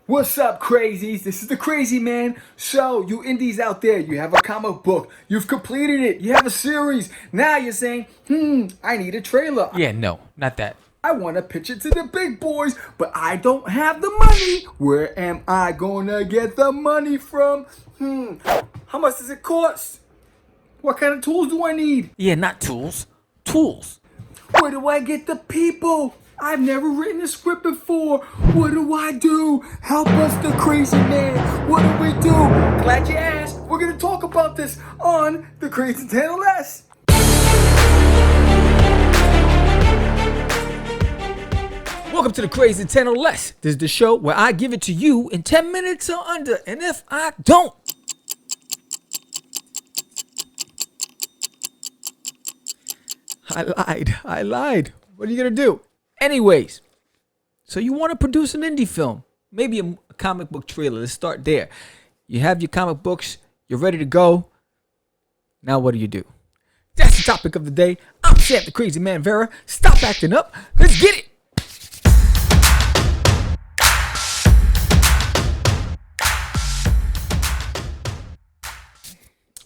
What's up, crazies? This is the Crazy Man. So, you indies out there, you have a comic book, you've completed it, you have a series. Now you're saying, I need a trailer. Yeah, no, not that. I want to pitch it to the big boys, but I don't have the money. Where am I gonna get the money from? How much does it cost? What kind of tools do I need? Yeah, not tools. Tools. Where do I get the people? I've never written a script before. What do I do? Help us, the Crazy Man. What do we do? Glad you asked. We're going to talk about this on the Crazy Channel S. Welcome to the Crazy 10 or Less. This is the show where I give it to you in 10 minutes or under. And if I don't, I lied. What are you going to do? Anyways, so you want to produce an indie film, maybe a comic book trailer. Let's start there. You have your comic books. You're ready to go. Now what do? That's the topic of the day. I'm Sam the Crazy Man Vera. Stop acting up. Let's get it.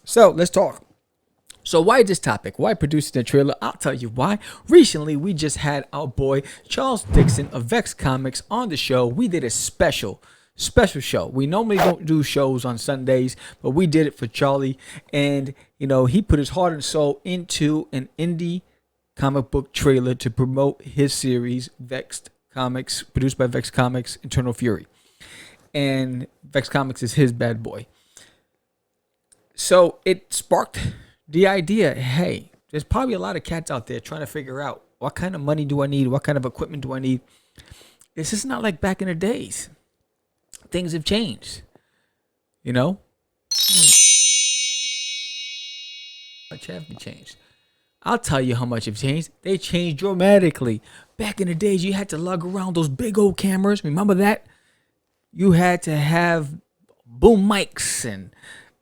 So let's talk. So why this topic? Why producing a trailer? I'll tell you why. Recently, we just had our boy Charles Dixon of Vex Comics on the show. We did a special show. We normally don't do shows on Sundays, but we did it for Charlie. And, he put his heart and soul into an indie comic book trailer to promote his series, Vex Comics, produced by Vex Comics, Eternal Fury. And Vex Comics is his bad boy. So it sparked the idea, hey, there's probably a lot of cats out there trying to figure out what kind of money do I need? What kind of equipment do I need? This is not like back in the days. Things have changed, Much have changed. I'll tell you how much have changed. They changed dramatically. Back in the days, you had to lug around those big old cameras. Remember that? You had to have boom mics and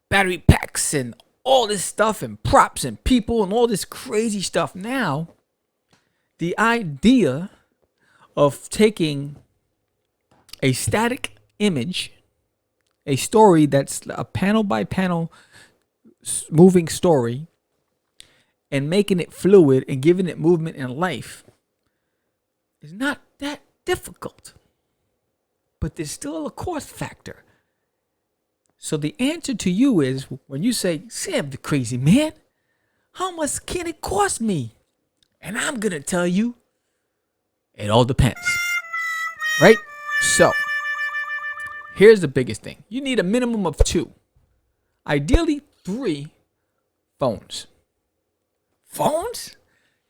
battery packs and all this stuff and props and people and all this crazy stuff. Now, the idea of taking a static image, a story that's a panel by panel moving story, and making it fluid and giving it movement and life is not that difficult. But there's still a cost factor. So the answer to you is, when you say, Sam the Crazy Man, how much can it cost me? And I'm going to tell you, it all depends. Right? So, here's the biggest thing. You need a minimum of 2. Ideally, 3 phones. Phones?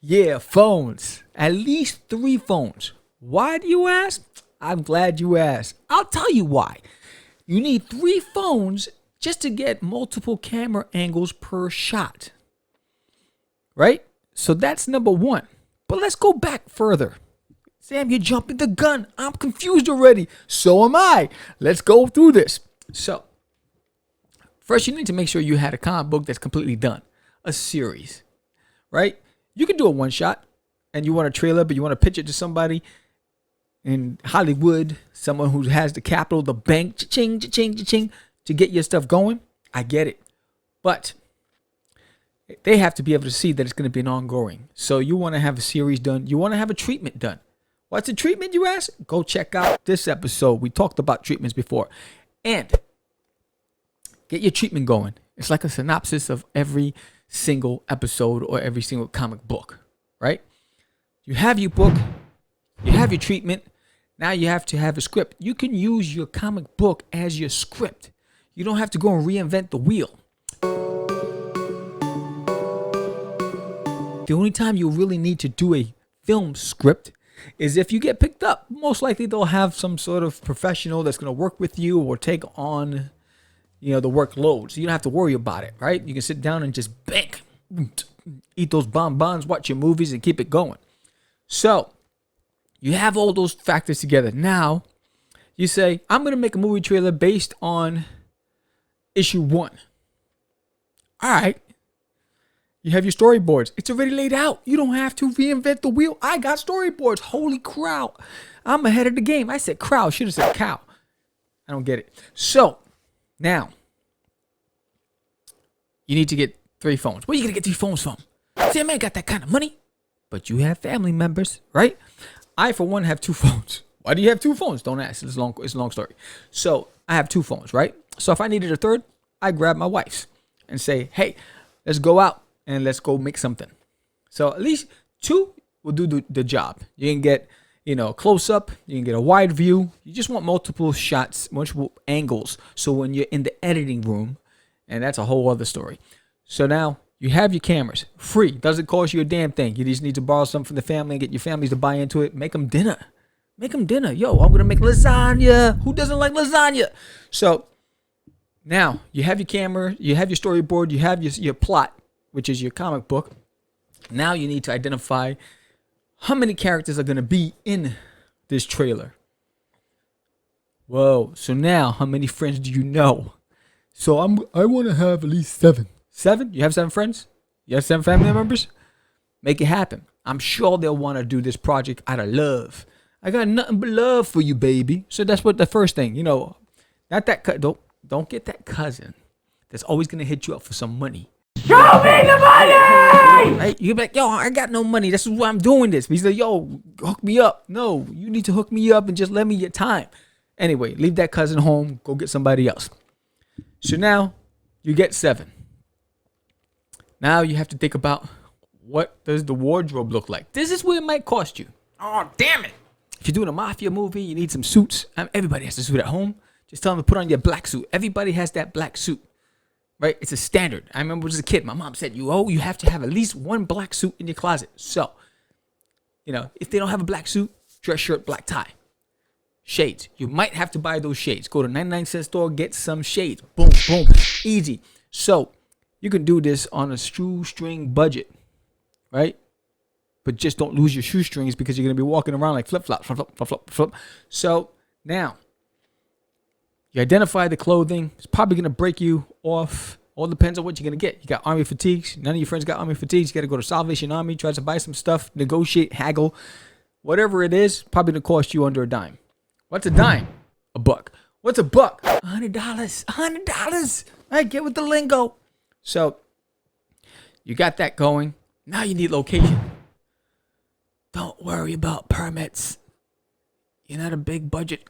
Yeah, phones. At least 3 phones. Why do you ask? I'm glad you asked. I'll tell you why. You need 3 phones just to get multiple camera angles per shot. Right? So that's number 1. But let's go back further. Sam, you're jumping the gun. I'm confused already. So am I. Let's go through this. So, first you need to make sure you had a comic book that's completely done. A series. Right? You can do a one shot and you want a trailer, but you want to pitch it to somebody in Hollywood, someone who has the capital, the bank, cha-ching, cha-ching, cha-ching, to get your stuff going. I get it. But they have to be able to see that it's going to be an ongoing. So you want to have a series done. You want to have a treatment done. What's a treatment, you ask? Go check out this episode. We talked about treatments before. And get your treatment going. It's like a synopsis of every single episode or every single comic book, right? You have your book. You have your treatment. Now you have to have a script. You can use your comic book as your script. You don't have to go and reinvent the wheel. The only time you really need to do a film script is if you get picked up. Most likely they'll have some sort of professional that's going to work with you or take on, the workload. So you don't have to worry about it, right? You can sit down and just bank, eat those bonbons, watch your movies, and keep it going. So you have all those factors together. Now, you say, I'm going to make a movie trailer based on issue 1. All right. You have your storyboards. It's already laid out. You don't have to reinvent the wheel. I got storyboards. Holy cow. I'm ahead of the game. I said crow. Should have said cow. I don't get it. So now you need to get 3 phones. Where are you gonna get 3 phones from? See, I ain't got that kind of money, but you have family members, right? I, for one, have 2 phones. Why do you have 2 phones? Don't ask. It's a long story. So I have 2 phones, right? So if I needed a third, I grab my wife's and say, hey, let's go out and let's go make something. So at least 2 will do the job. You can get, close up. You can get a wide view. You just want multiple shots, multiple angles. So when you're in the editing room, and that's a whole other story. So now you have your cameras free. Doesn't cost you a damn thing. You just need to borrow something from the family and get your families to buy into it. Make them dinner. Yo, I'm going to make lasagna. Who doesn't like lasagna? So now you have your camera, you have your storyboard, you have your plot, which is your comic book. Now you need to identify how many characters are going to be in this trailer. Whoa. So now how many friends do you know? So I want to have at least 7. 7? You have 7 friends? You have 7 family members? Make it happen. I'm sure they'll want to do this project out of love. I got nothing but love for you, baby. So that's what the first thing, not that don't get that cousin that's always gonna hit you up for some money. Show me the money! Right? You be like, yo, I got no money. This is why I'm doing this. But he's like, yo, hook me up. No, you need to hook me up and just let me your time. Anyway, leave that cousin home. Go get somebody else. So now you get 7. Now you have to think about, what does the wardrobe look like? This is where it might cost you. Oh, damn it. If you're doing a mafia movie, you need some suits. Everybody has a suit at home. Just tell them to put on your black suit. Everybody has that black suit, right? It's a standard. I remember as a kid, my mom said, you have to have at least 1 black suit in your closet. So, if they don't have a black suit, dress shirt, black tie. Shades. You might have to buy those shades. Go to 99-cent store, get some shades. Boom, boom. Easy. So, you can do this on a shoestring budget, right? But just don't lose your shoestrings because you're going to be walking around like flip-flop, flip-flop, flip-flop, flip. So now, you identify the clothing. It's probably going to break you off. All depends on what you're going to get. You got army fatigues. None of your friends got army fatigues. You got to go to Salvation Army, try to buy some stuff, negotiate, haggle. Whatever it is, probably going to cost you under a dime. What's a dime? $1. What's $1? $100. $100. All right, get with the lingo. So, you got that going. Now you need location. Don't worry about permits. You're not a big budget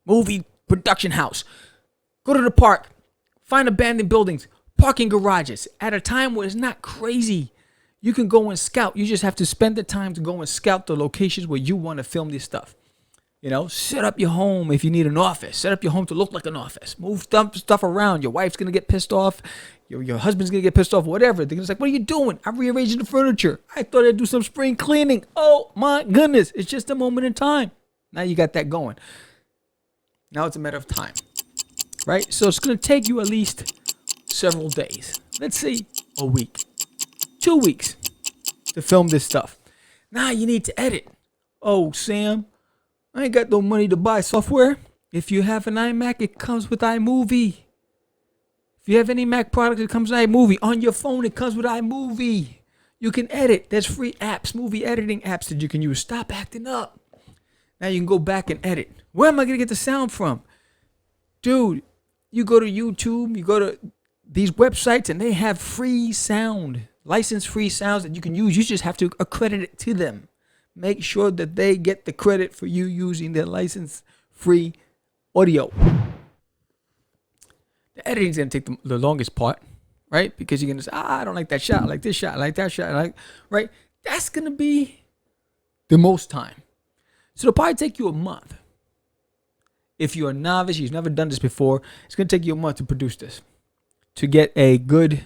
movie production house. Go to the park. Find abandoned buildings, parking garages. At a time where it's not crazy, you can go and scout. You just have to spend the time to go and scout the locations where you want to film this stuff. Set up your home if you need an office. Set up your home to look like an office. Move stuff around. Your wife's going to get pissed off. Your husband's going to get pissed off, whatever. They're just like, what are you doing? I'm rearranging the furniture. I thought I'd do some spring cleaning. Oh, my goodness. It's just a moment in time. Now you got that going. Now it's a matter of time, right? So it's going to take you at least several days. Let's say a week, 2 weeks to film this stuff. Now you need to edit. Oh, Sam, I ain't got no money to buy software. If you have an iMac, it comes with iMovie. If you have any Mac product, it comes with iMovie. On your phone, it comes with iMovie. You can edit. There's free apps, movie editing apps that you can use. Stop acting up. Now you can go back and edit. Where am I going to get the sound from? Dude, you go to YouTube, you go to these websites, and they have free sound, license-free sounds that you can use. You just have to accredit it to them. Make sure that they get the credit for you using their license-free audio. The editing is going to take the longest part, right? Because you're going to say, I don't like that shot. I like this shot. I like that shot. Right? That's going to be the most time. So it'll probably take you a month. If you're a novice, you've never done this before, it's going to take you a month to produce this. To get a good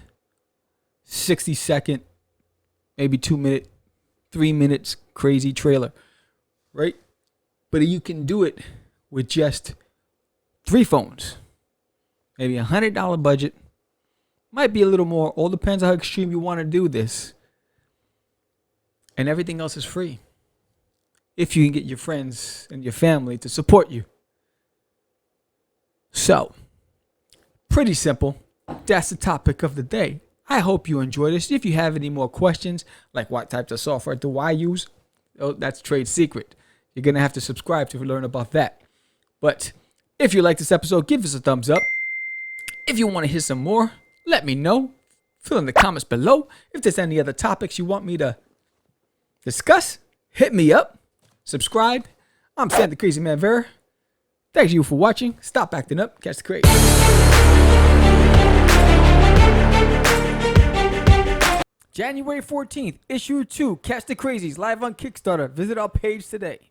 60-second, maybe 2-minute, 3 minutes crazy trailer, right? But you can do it with just 3 phones. Maybe $100 budget. Might be a little more. All depends on how extreme you want to do this. And everything else is free. If you can get your friends and your family to support you. So, pretty simple. That's the topic of the day. I hope you enjoyed this. If you have any more questions, like what types of software do I use? Oh, that's trade secret. You're going to have to subscribe to learn about that. But If you like this episode, give us a thumbs up. If you want to hear some more, let me know. Fill in the comments below. If there's any other topics you want me to discuss, hit me up. Subscribe. I'm Sam the Crazy Man Vera. Thank you for watching. Stop acting up. Catch the craze. January 14th, issue 2, Catch the Crazies, live on Kickstarter. Visit our page today.